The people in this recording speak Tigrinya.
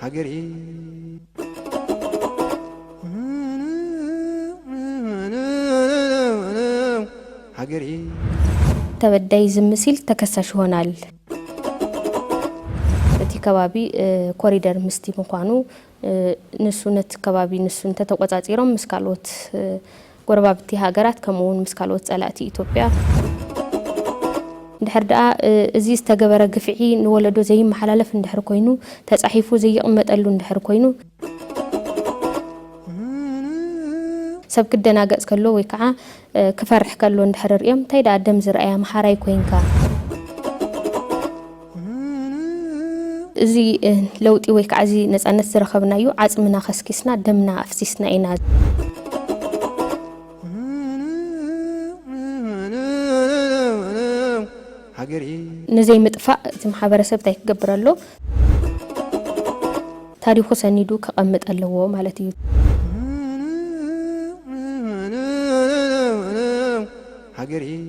حجري حجري ተበዳይ ዝምሲል ተከሳሽ ሆናል እቲ ከባቢ ኮሪደር ምስቲ ምኳኑ ንሱነት ከባቢ ንሱን ተተቆጻጺሮም ምስካልዎት ጎረባብቲ ሃገራት ከመውን ምስካልዎት ጸላእቲ ኢትዮጵያ እንድሕር ደኣ እዚ ዝተገበረ ግፍዒ ንወለዶ ዘይመሓላለፍ እንድሕር ኮይኑ ተጻሒፉ ዘይቕመጠሉ እንድሕር ኮይኑ ሰብ ክደናገጽ ከሎ ወይ ከዓ ክፈርሕ ከሎ እንድሕር ርዮም እንታይ ደኣ ደም ዝረኣያ መሓራይ ኮይንካ እዚ ለውጢ ወይ ከዓ እዚ ነጻነት ዝረኸብናዩ ዓጽምና ከስኪስና ደምና ኣፍሲስና ኢና نزي مدفع زي محابرسة بتاعك قبر له تاريخ سنيدو كقمت الله مالتي حجري